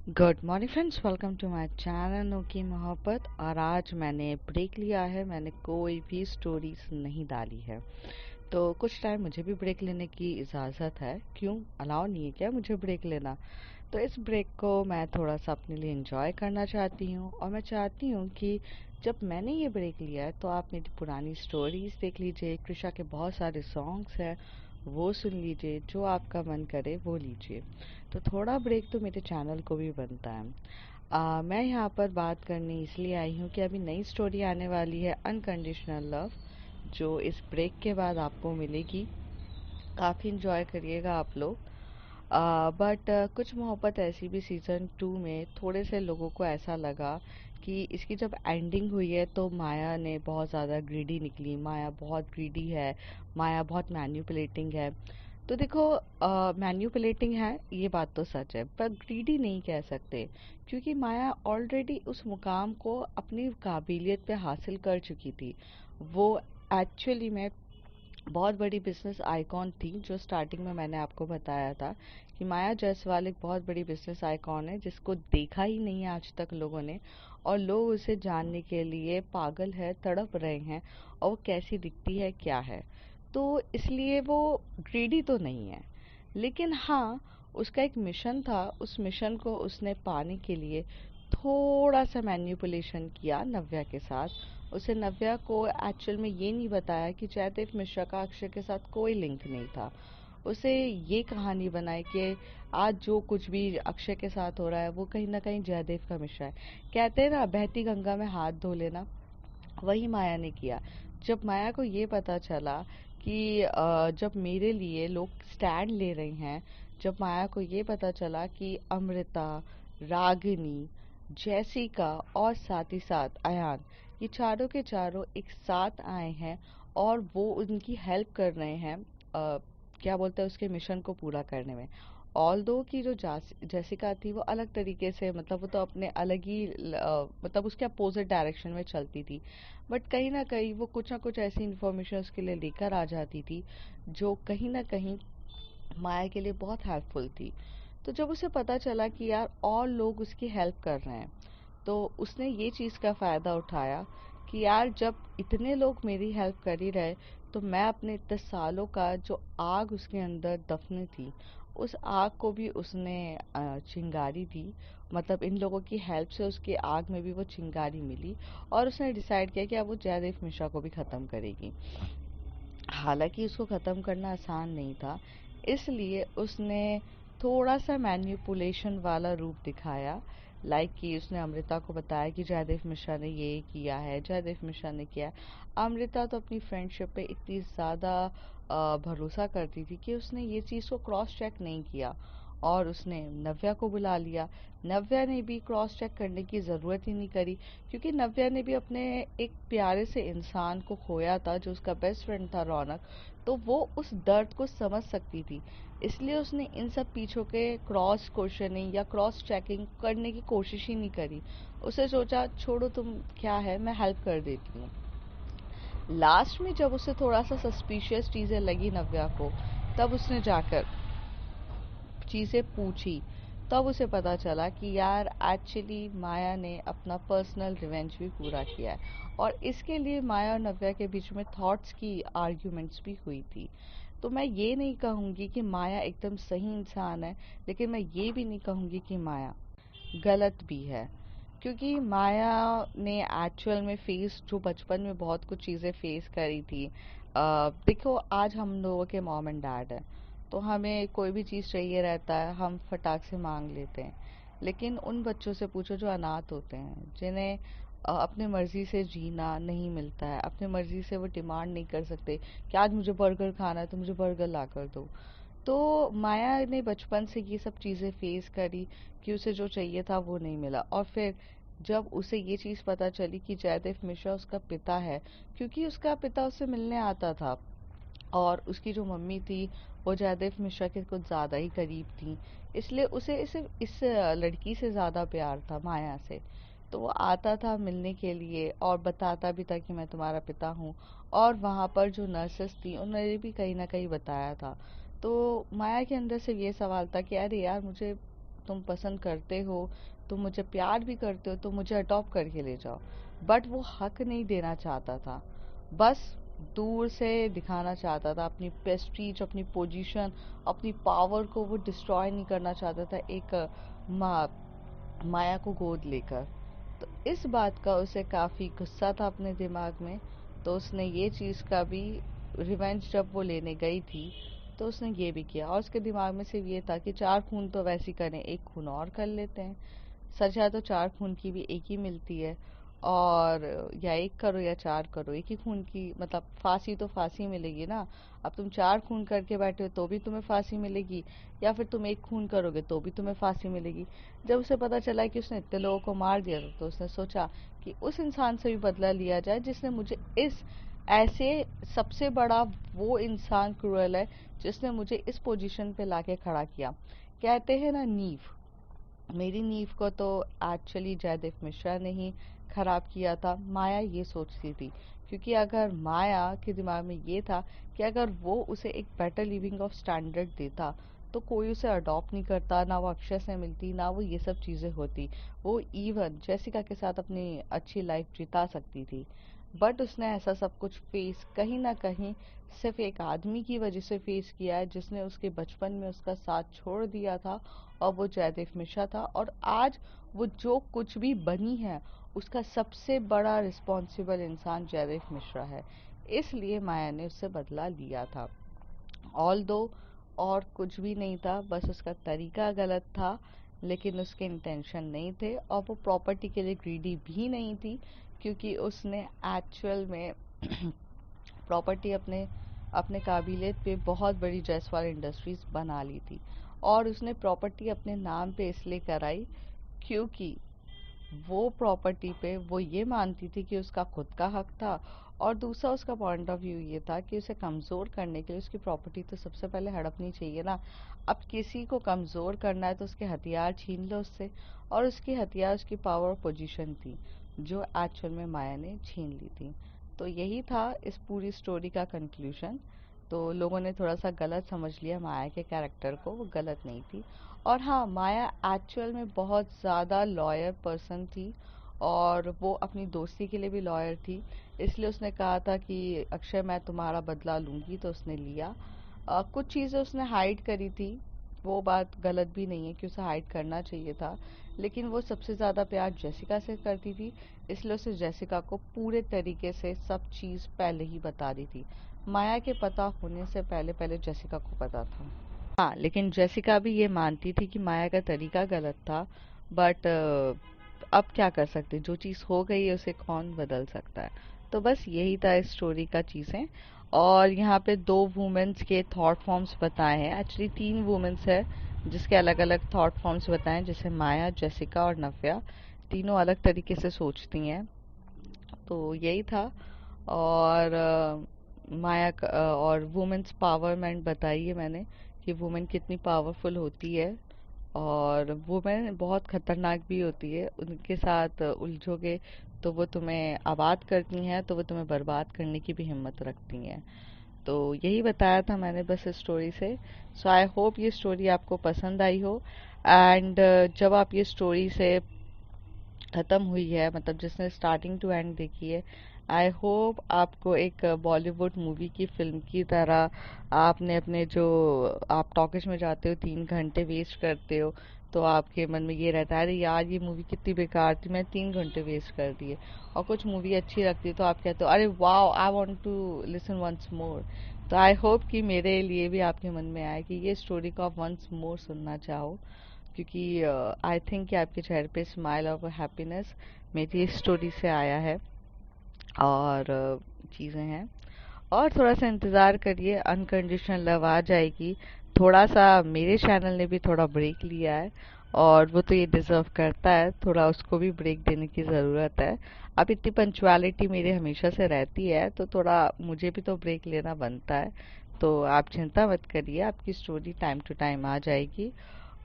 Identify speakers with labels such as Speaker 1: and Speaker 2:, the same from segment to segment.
Speaker 1: Good morning friends, welcome to my channel नो की मोहब्बत। और आज मैंने ब्रेक लिया है। मैंने कोई भी स्टोरीज नहीं डाली है, तो कुछ टाइम मुझे भी ब्रेक लेने की इजाज़त है। क्यों अलाउ नहीं है क्या मुझे ब्रेक लेना? तो इस ब्रेक को मैं थोड़ा सा अपने लिए एंजॉय करना चाहती हूँ, और मैं चाहती हूँ कि जब मैंने ये ब्रेक लिया है तो आप मेरी पुरानी स्टोरीज देख लीजिए। कृषा के बहुत सारे सॉन्ग्स हैं, वो सुन लीजिए। जो आपका मन करे वो लीजिए। तो थोड़ा ब्रेक तो मेरे चैनल को भी बनता है। मैं यहाँ पर बात करने इसलिए आई हूँ कि अभी नई स्टोरी आने वाली है, अनकंडीशनल लव, जो इस ब्रेक के बाद आपको मिलेगी। काफ़ी इंजॉय करिएगा आप लोग। बट कुछ मोहब्बत ऐसी भी सीज़न 2 में थोड़े से लोगों को ऐसा लगा कि इसकी जब एंडिंग हुई है तो माया ने बहुत ज़्यादा ग्रीडी निकली। माया बहुत ग्रीडी है, माया बहुत मैन्युपुलेटिंग है। तो देखो, मैन्युपुलेटिंग है ये बात तो सच है, पर ग्रीडी नहीं कह सकते, क्योंकि माया ऑलरेडी उस मुकाम को अपनी काबिलियत पे हासिल कर चुकी थी। वो एक्चुअली में बहुत बड़ी बिजनेस आइकॉन थी। जो स्टार्टिंग में मैंने आपको बताया था कि माया जायसवाल एक बहुत बड़ी बिजनेस आइकॉन है, जिसको देखा ही नहीं है आज तक लोगों ने, और लोग उसे जानने के लिए पागल है, तड़प रहे हैं, और वो कैसी दिखती है, क्या है। तो इसलिए वो ग्रीडी तो नहीं है, लेकिन हाँ, उसका एक मिशन था। उस मिशन को उसने पाने के लिए थोड़ा सा मैन्युपुलेशन किया नव्या के साथ। उसे नव्या को एक्चुअल में ये नहीं बताया कि जयदेव मिश्रा का अक्षय के साथ कोई लिंक नहीं था। उसे ये कहानी बनाई कि आज जो कुछ भी अक्षय के साथ हो रहा है वो कहीं ना कहीं जयदेव का मिश्रा है। कहते हैं ना, बहती गंगा में हाथ धो लेना, वही माया ने किया। जब माया को ये पता चला कि जब मेरे लिए लोग स्टैंड ले रहे हैं, जब माया को ये पता चला कि अमृता, रागिनी, जेसिका और साथ ही साथ अयान, ये चारों के चारों एक साथ आए हैं और वो उनकी हेल्प कर रहे हैं, क्या बोलते हैं, उसके मिशन को पूरा करने में। ऑल्दो की जो जेसिका थी वो अलग तरीके से, मतलब वो तो अपने अलग ही मतलब उसके अपोजिट डायरेक्शन में चलती थी। बट कहीं ना कहीं वो कुछ ना कुछ ऐसी इन्फॉर्मेशन उसके लिए लेकर आ जाती थी जो कहीं ना कहीं माया के लिए बहुत हेल्पफुल थी। तो जब उसे पता चला कि यार और लोग उसकी हेल्प कर रहे हैं, तो उसने ये चीज़ का फ़ायदा उठाया कि यार जब इतने लोग मेरी हेल्प कर ही रहे, तो मैं अपने इतने सालों का जो आग उसके अंदर दफनी थी, उस आग को भी उसने चिंगारी दी। मतलब इन लोगों की हेल्प से उसकी आग में भी वो चिंगारी मिली, और उसने डिसाइड किया कि अब वो जयदेव मिश्रा को भी ख़त्म करेगी। हालांकि उसको ख़त्म करना आसान नहीं था, इसलिए उसने थोड़ा सा मैन्युपुलेशन वाला रूप दिखाया। लाइक कि उसने अमृता को बताया कि जयदेव मिश्रा ने ये किया है, जयदेव मिश्रा ने किया है। अमृता तो अपनी फ्रेंडशिप पे इतनी ज़्यादा भरोसा करती थी कि उसने ये चीज़ को क्रॉस चेक नहीं किया, और उसने नव्या को बुला लिया। नव्या ने भी क्रॉस चेक करने की ज़रूरत ही नहीं करी, क्योंकि नव्या ने भी अपने एक प्यारे से इंसान को खोया था, जो उसका बेस्ट फ्रेंड था रौनक। तो वो उस दर्द को समझ सकती थी, इसलिए उसने इन सब पीछों के क्रॉस क्वेश्चनिंग या क्रॉस चेकिंग करने की कोशिश ही नहीं करी। उसे सोचा छोड़ो, तुम क्या है, मैं हेल्प कर देती हूँ। लास्ट में जब उसे थोड़ा सा सस्पिशियस चीज़ें लगी नव्या को, तब उसने जाकर चीज़ें पूछी। तब उसे पता चला कि यार एक्चुअली माया ने अपना पर्सनल रिवेंज भी पूरा किया है, और इसके लिए माया और नव्या के बीच में थॉट्स की आर्ग्यूमेंट्स भी हुई थी। तो मैं ये नहीं कहूँगी कि माया एकदम सही इंसान है, लेकिन मैं ये भी नहीं कहूँगी कि माया गलत भी है, क्योंकि माया ने एक्चुअल में फेस, जो बचपन में बहुत कुछ चीज़ें फेस करी थी। देखो, आज हम लोगों के मॉम एंड डैड हैं, तो हमें कोई भी चीज़ चाहिए रहता है, हम फटाक से मांग लेते हैं। लेकिन उन बच्चों से पूछो जो अनाथ होते हैं, जिन्हें अपनी मर्जी से जीना नहीं मिलता है, अपनी मर्जी से वो डिमांड नहीं कर सकते कि आज मुझे बर्गर खाना है तो मुझे बर्गर ला कर दो। तो माया ने बचपन से ये सब चीज़ें फेस करी कि उसे जो चाहिए था वो नहीं मिला, और फिर जब उसे ये चीज़ पता चली कि जयदेव मिश्रा उसका पिता है, क्योंकि उसका पिता उससे मिलने आता था, और उसकी जो मम्मी थी वो जयदेव मिश्रा के कुछ ज़्यादा ही करीब थी, इसलिए उसे इस लड़की से ज़्यादा प्यार था, माया से। तो वो आता था मिलने के लिए और बताता भी था कि मैं तुम्हारा पिता हूँ। और वहाँ पर जो नर्सेस थी उन्होंने भी कहीं ना कहीं बताया था। तो माया के अंदर से ये सवाल था कि अरे यार, मुझे तुम पसंद करते हो, तुम मुझे प्यार भी करते हो, तो मुझे अडॉप्ट करके ले जाओ। बट वो हक नहीं देना चाहता था, बस दूर से दिखाना चाहता था अपनी प्रेस्टीज, अपनी पोजीशन, अपनी पावर को वो डिस्ट्रॉय नहीं करना चाहता था एक माया को गोद लेकर। तो इस बात का उसे काफ़ी गुस्सा था अपने दिमाग में। तो उसने ये चीज़ का भी रिवेंज जब वो लेने गई थी, तो उसने ये भी किया, और उसके दिमाग में सिर्फ ये था कि 4 खून तो वैसे ही करें, 1 खून और कर लेते हैं। सजा तो 4 खून की भी एक ही मिलती है, और या 1 करो या 4 करो, एक ही खून की मतलब फांसी तो फांसी मिलेगी ना। अब तुम 4 खून करके बैठे हो तो भी तुम्हें फांसी मिलेगी, या फिर तुम 1 खून करोगे तो भी तुम्हें फांसी मिलेगी। जब उसे पता चला कि उसने इतने लोगों को मार दिया था, तो उसने सोचा कि उस इंसान से भी बदला लिया जाए जिसने मुझे इस ऐसे सबसे बड़ा वो इंसान क्रूअल है जिसने मुझे इस पोजीशन पे लाके खड़ा किया। कहते हैं ना, नींव, मेरी नींव को तो एक्चुअली जयदेव मिश्रा ने ही खराब किया था, माया ये सोचती थी। क्योंकि अगर माया के दिमाग में ये था कि अगर वो उसे एक बेटर लिविंग ऑफ स्टैंडर्ड देता, तो कोई उसे अडॉप्ट नहीं करता, ना वो अक्षय से मिलती, ना वो ये सब चीज़ें होती। वो इवन जेसिका के साथ अपनी अच्छी लाइफ बिता सकती थी। बट उसने ऐसा सब कुछ फेस कहीं ना कहीं सिर्फ एक आदमी की वजह से फेस किया है, जिसने उसके बचपन में उसका साथ छोड़ दिया था, और वो जयदेव मिश्रा था। और आज वो जो कुछ भी बनी है, उसका सबसे बड़ा रिस्पॉन्सिबल इंसान जयदेव मिश्रा है। इसलिए माया ने उससे बदला लिया था। ऑल दो और कुछ भी नहीं था, बस उसका तरीका गलत था, लेकिन उसके इंटेंशन नहीं थे। और वो प्रॉपर्टी के लिए ग्रीडी भी नहीं थी, क्योंकि उसने एक्चुअल में प्रॉपर्टी अपने अपने काबिलियत पे बहुत बड़ी जायसवाल इंडस्ट्रीज बना ली थी। और उसने प्रॉपर्टी अपने नाम पे इसलिए कराई क्योंकि वो प्रॉपर्टी पे वो ये मानती थी कि उसका खुद का हक था। और दूसरा उसका पॉइंट ऑफ व्यू ये था कि उसे कमज़ोर करने के लिए उसकी प्रॉपर्टी तो सबसे पहले हड़पनी चाहिए ना। अब किसी को कमज़ोर करना है तो उसके हथियार छीन लो उससे, और उसकी हथियार उसकी पावर पोजीशन थी, जो एक्चुअल में माया ने छीन ली थी। तो यही था इस पूरी स्टोरी का कंक्लूजन। तो लोगों ने थोड़ा सा गलत समझ लिया माया के कैरेक्टर को, वो गलत नहीं थी। और हाँ, माया एक्चुअल में बहुत ज़्यादा लॉयर पर्सन थी, और वो अपनी दोस्ती के लिए भी लॉयर थी। इसलिए उसने कहा था कि अक्षय मैं तुम्हारा बदला लूँगी, तो उसने लिया। कुछ चीज़ें उसने हाइड करी थी, वो बात गलत भी नहीं है कि उसे हाइड करना चाहिए था, लेकिन वो सबसे ज़्यादा प्यार जेसिका से करती थी, इसलिए उसे जेसिका को पूरे तरीके से सब चीज़ पहले ही बता दी थी। माया के पता होने से पहले पहले जेसिका को पता था। हाँ, लेकिन जेसिका भी ये मानती थी कि माया का तरीका गलत था। बट अब क्या कर सकते, जो चीज़ हो गई है उसे कौन बदल सकता है। तो बस यही था इस स्टोरी का चीज़ें। और यहाँ पे 2 वुमेन्स के थॉट फॉर्म्स बताए हैं, एक्चुअली 3 वुमेन्स है जिसके अलग अलग थॉट फॉर्म्स बताए हैं, जैसे माया, जेसिका और नव्या। तीनों अलग तरीके से सोचती हैं। तो यही था। और और वुमेन्स पावरमेंट बताई है मैंने, कि वुमेन कितनी पावरफुल होती है। और वुमेन बहुत खतरनाक भी होती है, उनके साथ उलझोगे तो वो तुम्हें आबाद करती हैं, तो वो तुम्हें बर्बाद करने की भी हिम्मत रखती हैं। तो यही बताया था मैंने बस इस स्टोरी से। सो आई होप ये स्टोरी आपको पसंद आई हो। एंड जब आप ये स्टोरी से ख़त्म हुई है, मतलब जिसने स्टार्टिंग टू एंड देखी है, आई होप आपको एक बॉलीवुड मूवी की फिल्म की तरह, आपने अपने जो आप टॉकीज में जाते हो 3 घंटे वेस्ट करते हो, तो आपके मन में ये रहता है अरे यार ये मूवी कितनी बेकार थी, मैं 3 घंटे वेस्ट कर दिए। और कुछ मूवी अच्छी लगती है तो आप कहते हो अरे wow I want to listen once more. तो आई होप कि मेरे लिए भी आपके मन में आए कि ये स्टोरी को आप वंस मोर सुनना चाहो, क्योंकि आई थिंक कि आपके चेहरे पे स्माइल और हैप्पीनेस मेरी इस स्टोरी से आया है। और चीज़ें हैं, और थोड़ा सा इंतज़ार करिए, अनकंडीशनल लव आ जाएगी। थोड़ा सा मेरे चैनल ने भी थोड़ा ब्रेक लिया है, और वो तो ये डिज़र्व करता है, थोड़ा उसको भी ब्रेक देने की ज़रूरत है। अब इतनी पंचुअलिटी मेरी हमेशा से रहती है, तो थोड़ा मुझे भी तो ब्रेक लेना बनता है। तो आप चिंता मत करिए, आपकी स्टोरी टाइम टू टाइम आ जाएगी।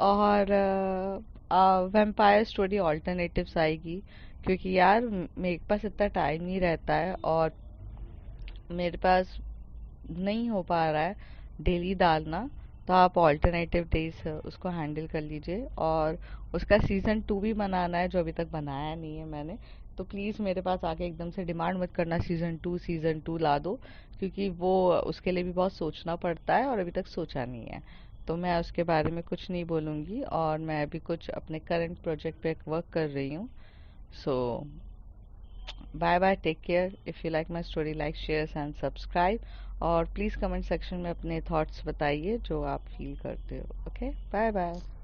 Speaker 1: और वैम्पायर स्टोरी ऑल्टरनेटिव्स आएगी, क्योंकि यार मेरे पास इतना टाइम नहीं रहता है, और मेरे पास नहीं हो पा रहा है डेली डालना। तो आप ऑल्टरनेटिव डेज उसको हैंडल कर लीजिए। और उसका सीज़न 2 भी बनाना है, जो अभी तक बनाया नहीं है मैंने। तो प्लीज़ मेरे पास आके एकदम से डिमांड मत करना सीज़न 2 ला दो, क्योंकि वो उसके लिए भी बहुत सोचना पड़ता है और अभी तक सोचा नहीं है। तो मैं उसके बारे में कुछ नहीं बोलूँगी, और मैं अभी कुछ अपने करंट प्रोजेक्ट पे वर्क कर रही हूँ। So bye bye, take care. If you like my story, like, share and subscribe. और प्लीज़ कमेंट सेक्शन में अपने थॉट्स बताइए जो आप फील करते हो। Okay, bye bye.